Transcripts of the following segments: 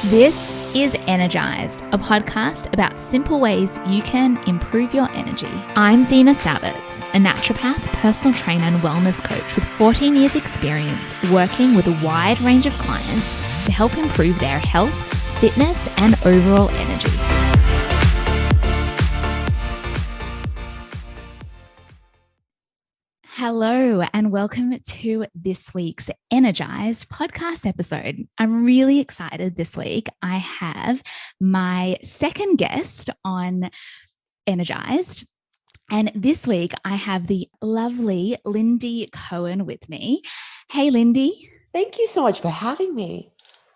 This is Energized, a podcast about simple ways you can improve your energy. I'm Dina, a naturopath, personal trainer and wellness coach with 14 years experience working with a wide range of clients to help improve their health, fitness and overall energy. Hello and welcome to this week's Energized podcast episode. I'm really excited this week. I have my second guest on Energized. And this week I have the lovely Lyndi Cohen with me. Hey, Lyndi. Thank you so much for having me.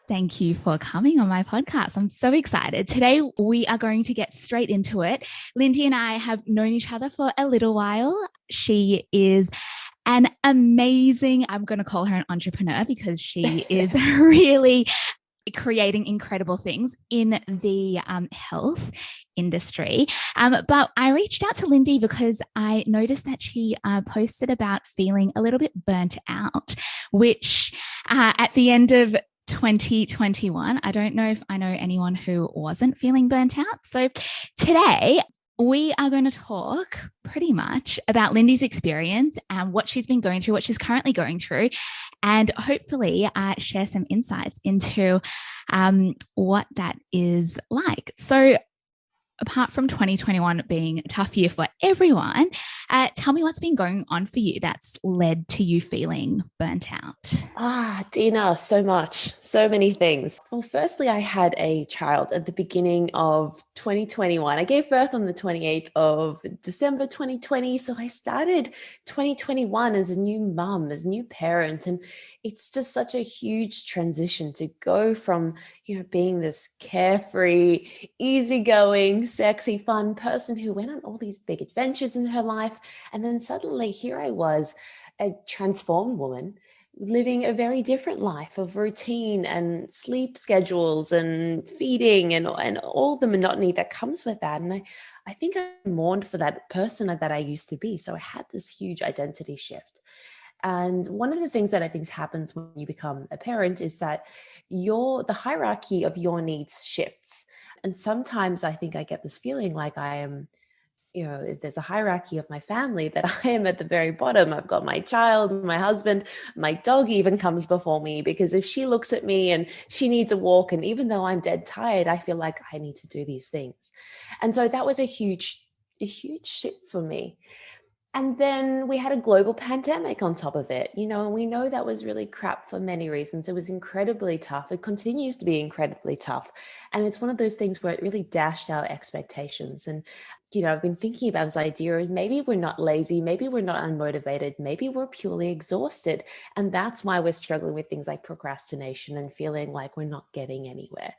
Thank you for coming on my podcast. I'm so excited. Today, we are going to get straight into it. Lyndi and I have known each other for a little while. She is an amazing, I'm going to call her an entrepreneur because she is really creating incredible things in the health industry. But I reached out to Lyndi because I noticed that she posted about feeling a little bit burnt out, which at the end of 2021. I don't know if I know anyone who wasn't feeling burnt out. So today we are going to talk pretty much about Lyndi's experience and what she's been going through, what she's currently going through, and hopefully share some insights into what that is like. So apart from 2021 being a tough year for everyone, tell me what's been going on for you that's led to you feeling burnt out. Dina, so much, so many things. Well, firstly, I had a child at the beginning of 2021. I gave birth on the 28th of December 2020. So I started 2021 as a new mum, as a new parent. And it's just such a huge transition to go from, being this carefree, easygoing, sexy, fun person who went on all these big adventures in her life. And then suddenly here I was, a transformed woman living a very different life of routine and sleep schedules and feeding and all the monotony that comes with that. And I think I mourned for that person that I used to be. So I had this huge identity shift. And one of the things that I think happens when you become a parent is that the hierarchy of your needs shifts. And sometimes I think I get this feeling like I am, if there's a hierarchy of my family, that I am at the very bottom. I've got my child, my husband, my dog even comes before me, because if she looks at me and she needs a walk, and even though I'm dead tired, I feel like I need to do these things. And so that was a huge shift for me. And then we had a global pandemic on top of it, and we know that was really crap for many reasons. It was incredibly tough. It continues to be incredibly tough. And it's one of those things where it really dashed our expectations. And, I've been thinking about this idea of maybe we're not lazy, maybe we're not unmotivated, maybe we're purely exhausted. And that's why we're struggling with things like procrastination and feeling like we're not getting anywhere.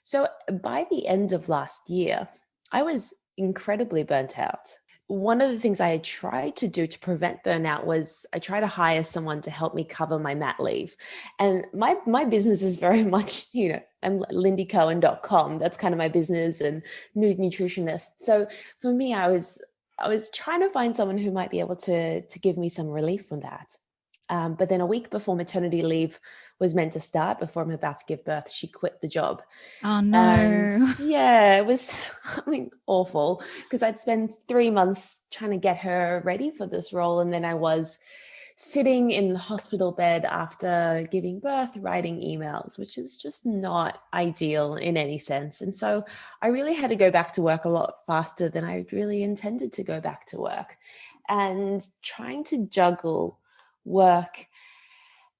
So by the end of last year, I was incredibly burnt out. One of the things I had tried to do to prevent burnout was I try to hire someone to help me cover my mat leave. And my business is very much, I'm lyndycohen.com. That's kind of my business, and Nude Nutritionist. So for me, I was trying to find someone who might be able to give me some relief from that. But then a week before maternity leave was meant to start, before I'm about to give birth, she quit the job. Oh, no. And yeah, it was, awful, because I'd spent 3 months trying to get her ready for this role. And then I was sitting in the hospital bed after giving birth, writing emails, which is just not ideal in any sense. And so I really had to go back to work a lot faster than I really intended to go back to work. And trying to juggle work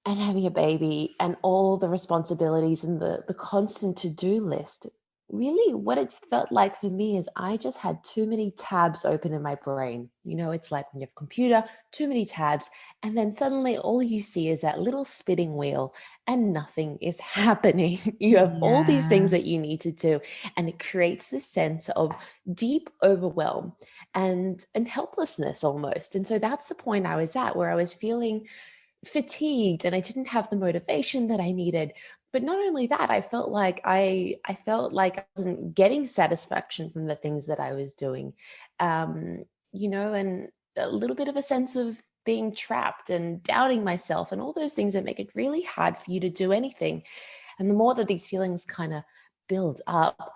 and having a baby and all the responsibilities and the constant to-do list, really what it felt like for me is I just had too many tabs open in my brain. It's like when you have a computer, too many tabs, and then suddenly all you see is that little spinning wheel and nothing is happening. You have all these things that you need to do, and it creates this sense of deep overwhelm and helplessness almost. And so that's the point I was at, where I was feeling fatigued and I didn't have the motivation that I needed. But not only that, I felt like I wasn't getting satisfaction from the things that I was doing, and a little bit of a sense of being trapped and doubting myself and all those things that make it really hard for you to do anything. And the more that these feelings kind of build up,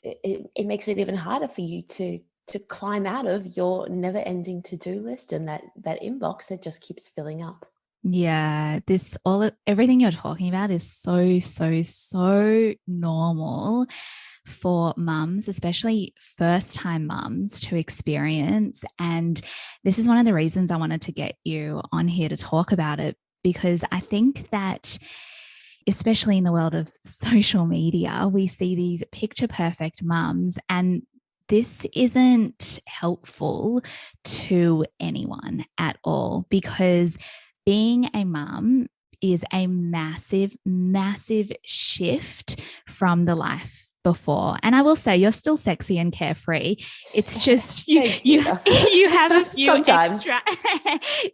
it makes it even harder for you to climb out of your never ending to-do list and that inbox that just keeps filling up. Yeah, everything you're talking about is so, so, so normal for mums, especially first-time mums, to experience. And this is one of the reasons I wanted to get you on here to talk about it, because I think that especially in the world of social media, we see these picture perfect mums, and this isn't helpful to anyone at all, because being a mum is a massive, massive shift from the life before. And I will say, you're still sexy and carefree. It's just Thanks, you have a few sometimes extra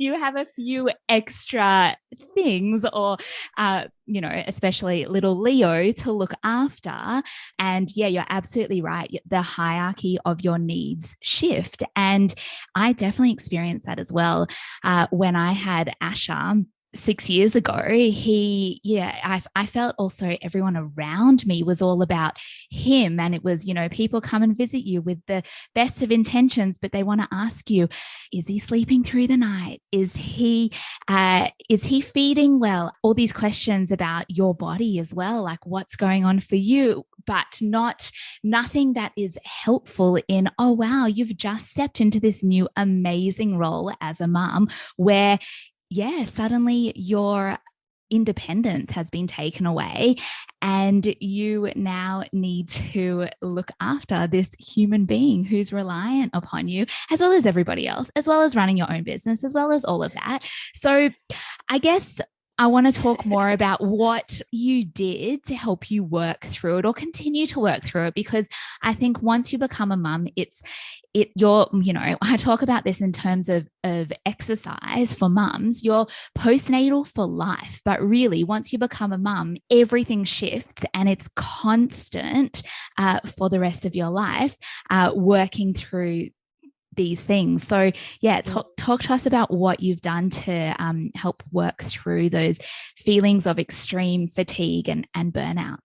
you have a few extra things, or especially little Leo to look after. And yeah, you're absolutely right. The hierarchy of your needs shift. And I definitely experienced that as well. When I had Asher 6 years ago, I felt also everyone around me was all about him. And it was, people come and visit you with the best of intentions, but they want to ask you, is he sleeping through the night? Is he feeding well? All these questions about your body as well, like what's going on for you, but nothing that is helpful in, oh, wow, you've just stepped into this new amazing role as a mom where suddenly your independence has been taken away and you now need to look after this human being who's reliant upon you, as well as everybody else, as well as running your own business, as well as all of that. So I guess I want to talk more about what you did to help you work through it or continue to work through it, because I think once you become a mum, I talk about this in terms of exercise for mums. You're postnatal for life, but really once you become a mum, everything shifts and it's constant for the rest of your life, working through these things. So yeah, talk to us about what you've done to help work through those feelings of extreme fatigue and burnout.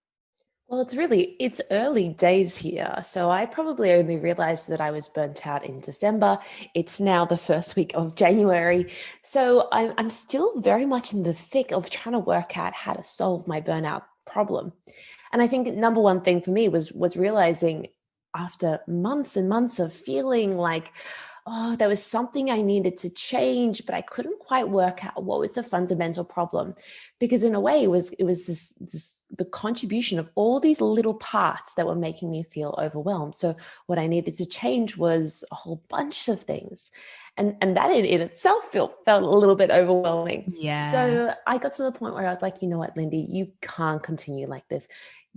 Well, it's early days here. So I probably only realized that I was burnt out in December. It's now the first week of January. So I'm still very much in the thick of trying to work out how to solve my burnout problem. And I think number one thing for me was realizing after months and months of feeling like, oh, there was something I needed to change, but I couldn't quite work out what was the fundamental problem. Because in a way, it was the contribution of all these little parts that were making me feel overwhelmed. So what I needed to change was a whole bunch of things. And that in itself felt a little bit overwhelming. Yeah. So I got to the point where I was like, you know what, Lyndi, you can't continue like this.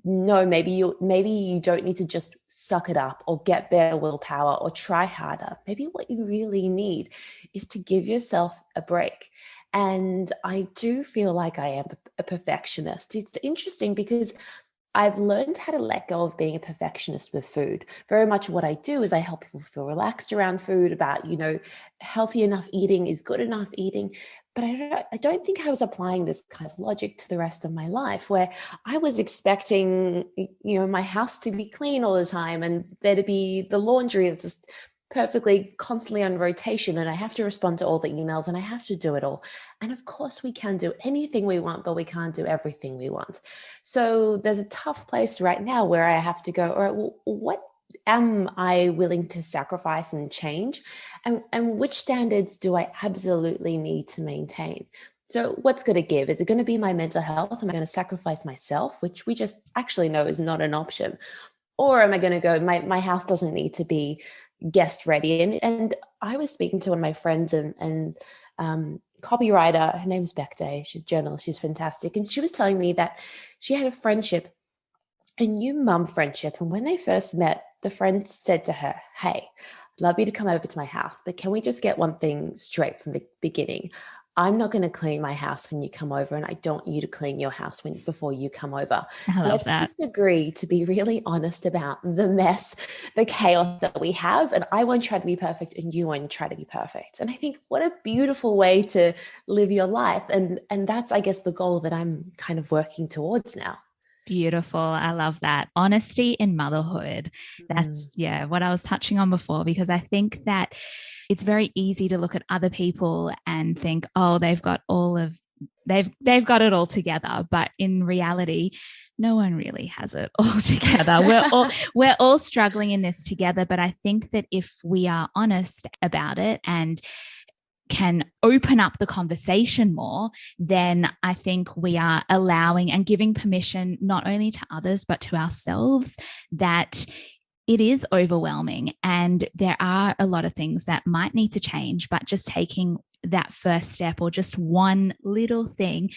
No, maybe you don't need to just suck it up or get better willpower or try harder. Maybe what you really need is to give yourself a break. And I do feel like I am a perfectionist. It's interesting because I've learned how to let go of being a perfectionist with food. Very much what I do is I help people feel relaxed around food, about, healthy enough eating is good enough eating. But I don't think I was applying this kind of logic to the rest of my life, where I was expecting, my house to be clean all the time and there to be the laundry that's just perfectly constantly on rotation, and I have to respond to all the emails and I have to do it all. And of course we can do anything we want, but we can't do everything we want. So there's a tough place right now where I have to go, all right, well, what am I willing to sacrifice and change? And which standards do I absolutely need to maintain? So what's going to give? Is it going to be my mental health? Am I going to sacrifice myself, which we just actually know is not an option? Or am I going to go, my house doesn't need to be guest ready? And I was speaking to one of my friends and copywriter, her name's Becday, she's a journalist, she's fantastic. And she was telling me that she had a friendship, a new mum friendship. And when they first met, the friend said to her, hey, I'd love you to come over to my house, but can we just get one thing straight from the beginning? I'm not going to clean my house when you come over, and I don't want you to clean your house before you come over. Let's just agree to be really honest about the mess, the chaos that we have. And I won't try to be perfect and you won't try to be perfect. And I think what a beautiful way to live your life. And that's, I guess, the goal that I'm kind of working towards now. Beautiful. I love that. Honesty in motherhood. That's, yeah, what I was touching on before, because I think that it's very easy to look at other people and think, oh, they've got it all together. But in reality, no one really has it all together. We're all struggling in this together. But I think that if we are honest about it and can open up the conversation more, then I think we are allowing and giving permission not only to others, but to ourselves, that it is overwhelming and there are a lot of things that might need to change, but just taking that first step or just one little thing,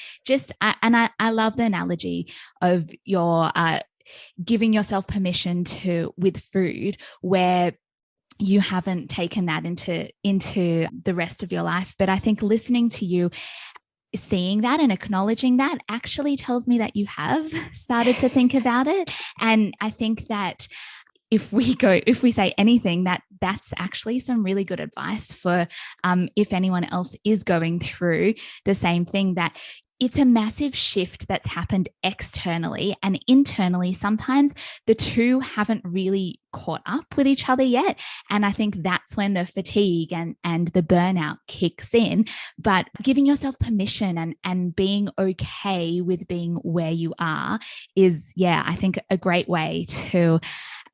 I love the analogy of your giving yourself permission to with food, where you haven't taken that into the rest of your life. But I think listening to you, seeing that and acknowledging that actually tells me that you have started to think about it. And I think that if we say anything, that's actually some really good advice for if anyone else is going through the same thing, that it's a massive shift that's happened externally, and internally sometimes the two haven't really caught up with each other yet. And I think that's when the fatigue and the burnout kicks in. But giving yourself permission and being okay with being where you are is, yeah, I think a great way to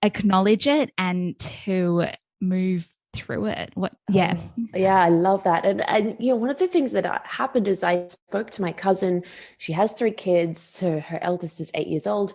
acknowledge it and to move through it. Yeah, I love that. And one of the things that happened is I spoke to my cousin. She has 3 kids, so her eldest is 8 years old.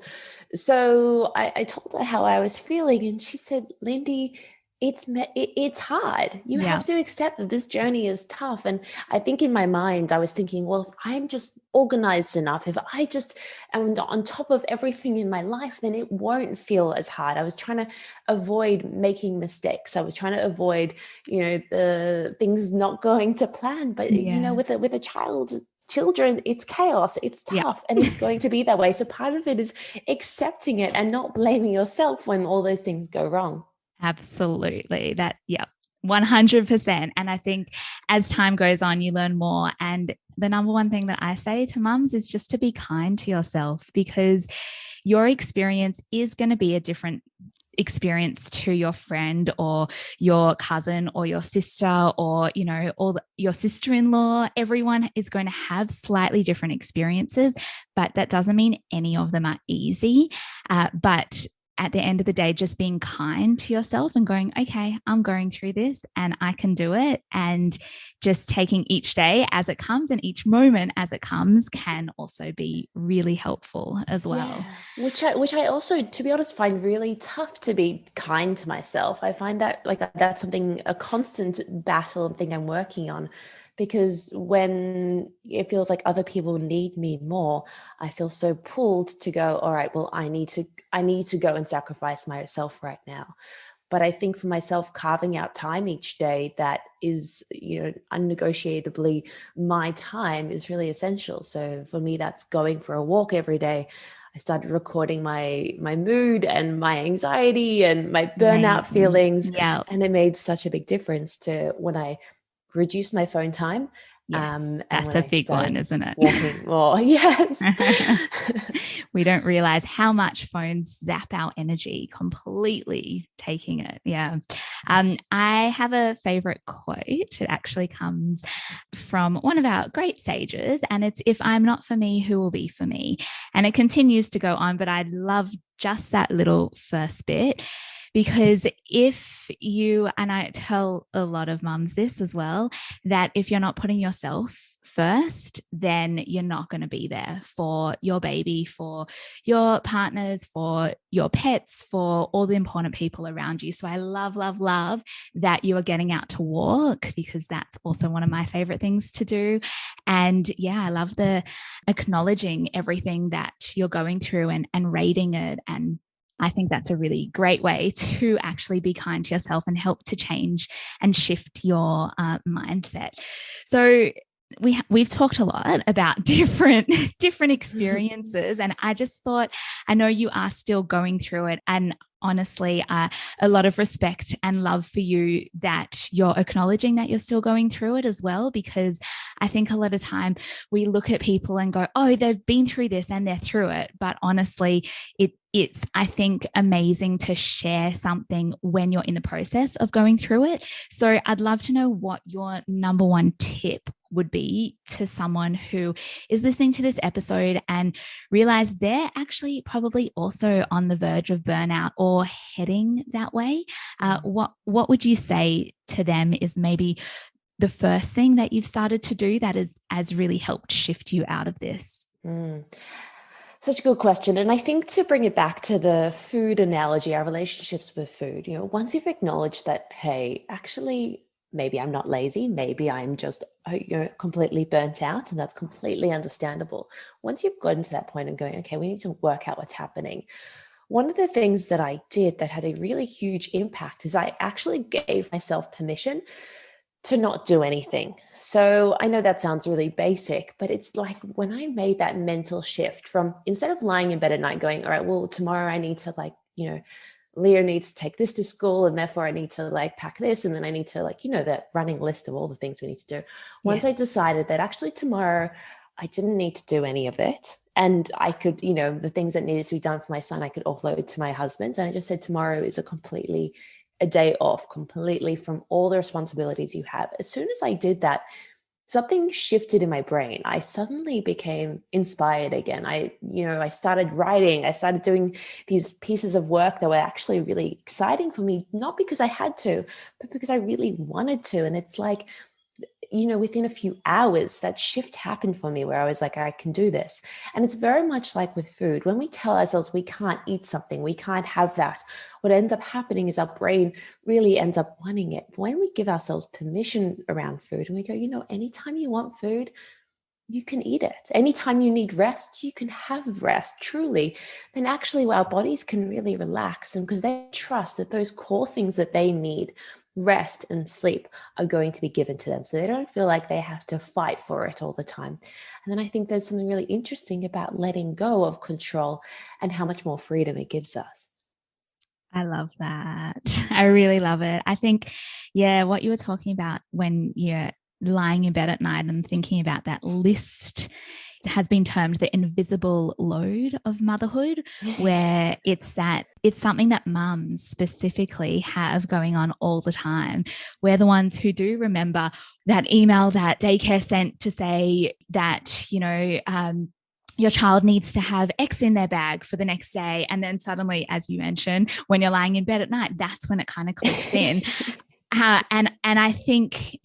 So I told her how I was feeling, and she said, Lyndi, it's hard. You have to accept that this journey is tough. And I think in my mind, I was thinking, well, if I'm just organized enough, if I just am on top of everything in my life, then it won't feel as hard. I was trying to avoid making mistakes. I was trying to avoid, the things not going to plan. But, with a children, it's chaos, it's tough, and it's going to be that way. So part of it is accepting it and not blaming yourself when all those things go wrong. Absolutely. 100%. And I think as time goes on, you learn more. And the number one thing that I say to mums is just to be kind to yourself, because your experience is going to be a different experience to your friend or your cousin or your sister or, your sister-in-law. Everyone is going to have slightly different experiences, but that doesn't mean any of them are easy. But at the end of the day, just being kind to yourself and going, okay, I'm going through this and I can do it. And just taking each day as it comes and each moment as it comes can also be really helpful as well. Yeah. Which I also, to be honest, find really tough to be kind to myself. I find that that's a constant battle and thing I'm working on. Because when it feels like other people need me more, I feel so pulled to go, all right, well, I need to go and sacrifice myself right now. But I think for myself, carving out time each day that is, unnegotiably my time is really essential. So for me, that's going for a walk every day. I started recording my mood and my anxiety and my burnout feelings. Yeah. And it made such a big difference to when I reduce my phone time. Yes, that's a big one, isn't it? Walking more. Yes. We don't realize how much phones zap our energy, completely taking it. Yeah. I have a favorite quote. It actually comes from one of our great sages, and it's, if I'm not for me, who will be for me? And it continues to go on, but I love just that little first bit. Because if you, and I tell a lot of mums this as well, that if you're not putting yourself first, then you're not going to be there for your baby, for your partners, for your pets, for all the important people around you. So I love, love, love that you are getting out to walk, because that's also one of my favorite things to do. And yeah, I love the acknowledging everything that you're going through and rating it. And I think that's a really great way to actually be kind to yourself and help to change and shift your mindset. So we've talked a lot about different experiences, and I just thought, I know you are still going through it, and honestly a lot of respect and love for you that you're acknowledging that you're still going through it as well, because I think a lot of time we look at people and go, oh, they've been through this and they're through it. But honestly, it's, I think, amazing to share something when you're in the process of going through it. So I'd love to know what your number one tip would be to someone who is listening to this episode and realize they're actually probably also on the verge of burnout or heading that way. What would you say to them is maybe the first thing that you've started to do that has really helped shift you out of this? Such a good question. And I think to bring it back to the food analogy, our relationships with food, once you've acknowledged that, hey, actually, maybe I'm not lazy, maybe I'm just completely burnt out, and that's completely understandable. Once you've gotten to that point of going, okay, we need to work out what's happening. One of the things that I did that had a really huge impact is I actually gave myself permission to not do anything. So I know that sounds really basic, but it's like when I made that mental shift from, instead of lying in bed at night going, all right, well, tomorrow I need to Leo needs to take this to school, and therefore I need to pack this, and then I need to that running list of all the things we need to do. Once I decided that actually tomorrow I didn't need to do any of it, and I could, the things that needed to be done for my son, I could offload to my husband. And I just said, tomorrow is a day off completely from all the responsibilities you have. As soon as I did that, something shifted in my brain. I suddenly became inspired again. I started writing. I started doing these pieces of work that were actually really exciting for me, not because I had to, but because I really wanted to. And it's like, within a few hours, that shift happened for me where I was like, I can do this. And it's very much like with food. When we tell ourselves we can't eat something, we can't have that, what ends up happening is our brain really ends up wanting it. When we give ourselves permission around food and we go, anytime you want food, you can eat it. Anytime you need rest, you can have rest, truly. Then actually our bodies can really relax, and because they trust that those core things that they need, rest and sleep, are going to be given to them. So they don't feel like they have to fight for it all the time. And then I think there's something really interesting about letting go of control and how much more freedom it gives us. I love that. I really love it. I think, what you were talking about when you're lying in bed at night and thinking about that list has been termed the invisible load of motherhood, where it's something that mums specifically have going on all the time. We're the ones who do remember that email that daycare sent to say that, your child needs to have X in their bag for the next day. And then suddenly, as you mentioned, when you're lying in bed at night, that's when it kind of clicks in. And I think,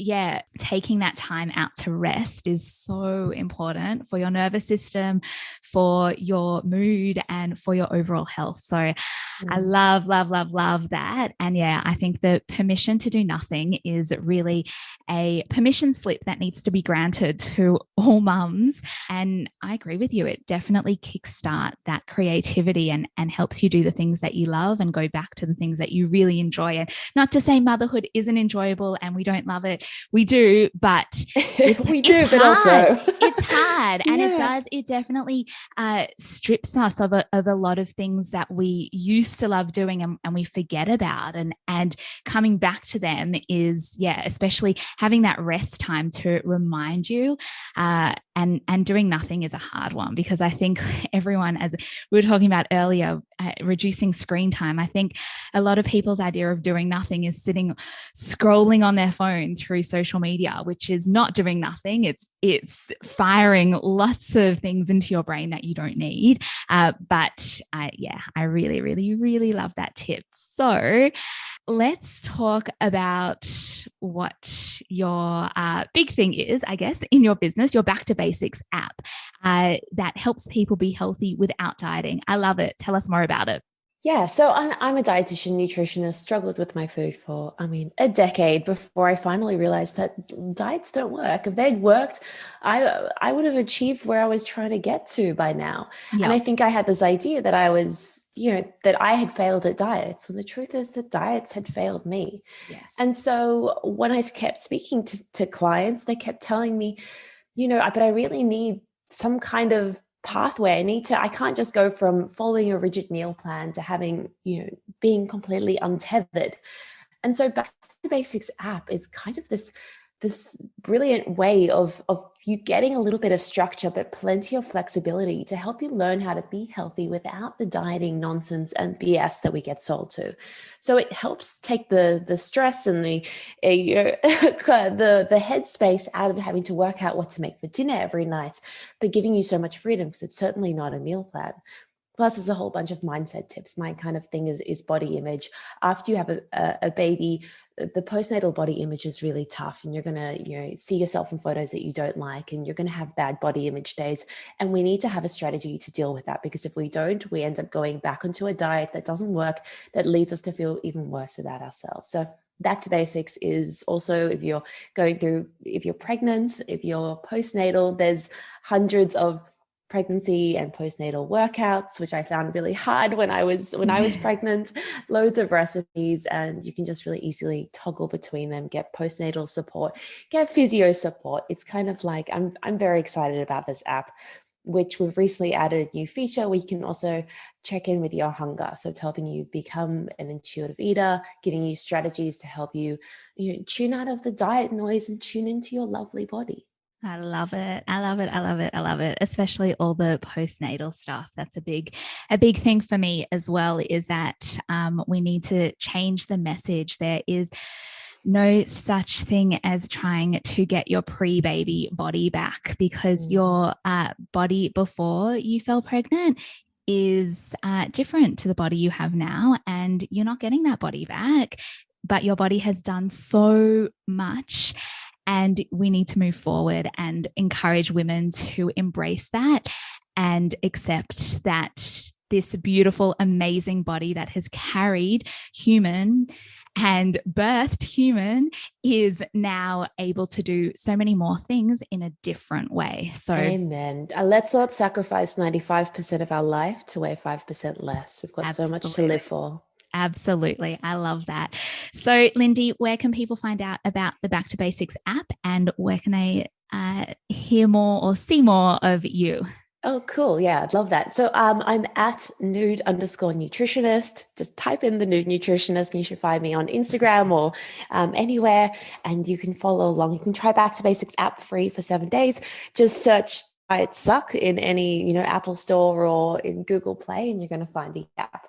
taking that time out to rest is so important for your nervous system, for your mood, and for your overall health. So I love, love, love, love that. And I think the permission to do nothing is really a permission slip that needs to be granted to all mums. And I agree with you. It definitely kickstart that creativity and helps you do the things that you love and go back to the things that you really enjoy. And not to say motherhood isn't enjoyable and we don't love it. We do, but it's but hard. Also it's hard. And it definitely strips us of a lot of things that we used to love doing and we forget about. And coming back to them is, especially having that rest time to remind you. And doing nothing is a hard one, because I think everyone, as we were talking about earlier, reducing screen time, I think a lot of people's idea of doing nothing is sitting scrolling on their phone through social media, which is not doing nothing. It's firing lots of things into your brain that you don't need. But I really, really, really love that tip. So let's talk about what your big thing is, I guess, in your business, your Back to Basics app that helps people be healthy without dieting. I love it. Tell us more about it. Yeah, so I'm a dietitian, nutritionist, struggled with my food for, a decade before I finally realized that diets don't work. If they'd worked, I would have achieved where I was trying to get to by now. Yeah. And I think I had this idea that I was, that I had failed at diets. And the truth is that diets had failed me. Yes. And so when I kept speaking to clients, they kept telling me, but I really need some kind of pathway. I can't just go from following a rigid meal plan to having, being completely untethered. And so Back to Basics app is kind of this brilliant way of you getting a little bit of structure, but plenty of flexibility to help you learn how to be healthy without the dieting nonsense and BS that we get sold to. So it helps take the stress and the headspace out of having to work out what to make for dinner every night, but giving you so much freedom, because it's certainly not a meal plan. Plus, there's a whole bunch of mindset tips. My kind of thing is body image. After you have a baby, the postnatal body image is really tough, and you're going to see yourself in photos that you don't like, and you're going to have bad body image days. And we need to have a strategy to deal with that, because if we don't, we end up going back onto a diet that doesn't work, that leads us to feel even worse about ourselves. So Back to Basics is also, if you're pregnant, if you're postnatal, there's hundreds of pregnancy and postnatal workouts, which I found really hard when I was pregnant. Loads of recipes, and you can just really easily toggle between them, get postnatal support, get physio support. It's kind of like, I'm very excited about this app, which we've recently added a new feature where you can also check in with your hunger. So it's helping you become an intuitive eater, giving you strategies to help you tune out of the diet noise and tune into your lovely body. I love it. I love it. I love it. I love it. Especially all the postnatal stuff. That's a big thing for me as well, is that we need to change the message. There is no such thing as trying to get your pre-baby body back, because your body before you fell pregnant is different to the body you have now, and you're not getting that body back, but your body has done so much. And we need to move forward and encourage women to embrace that and accept that this beautiful, amazing body that has carried human and birthed human is now able to do so many more things in a different way. So, amen. Let's not sacrifice 95% of our life to weigh 5% less. We've got so much to live for. Absolutely. I love that. So, Lyndi, where can people find out about the Back to Basics app, and where can they hear more or see more of you? Oh, cool. Yeah, I'd love that. So I'm at nude_nutritionist. Just type in the Nude Nutritionist and you should find me on Instagram or anywhere, and you can follow along. You can try Back to Basics app free for 7 days. Just search Diet Suck in any, Apple Store or in Google Play, and you're going to find the app.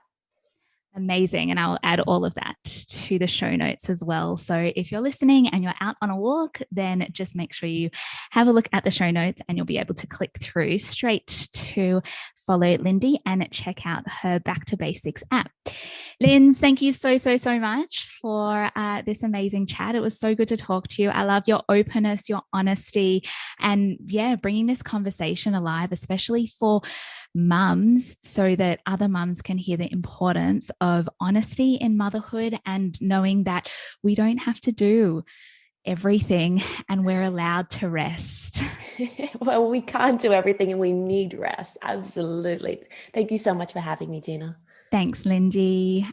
Amazing. And I'll add all of that to the show notes as well. So if you're listening and you're out on a walk, then just make sure you have a look at the show notes, and you'll be able to click through straight to follow Lyndi and check out her Back to Basics app. Linz, thank you so much for this amazing chat. It was so good to talk to you. I love your openness, your honesty, and bringing this conversation alive, especially for mums, so that other mums can hear the importance of honesty in motherhood, and knowing that we don't have to do everything and we're allowed to rest. Well, we can't do everything and we need rest. Absolutely. Thank you so much for having me, Dina. Thanks, Lyndi.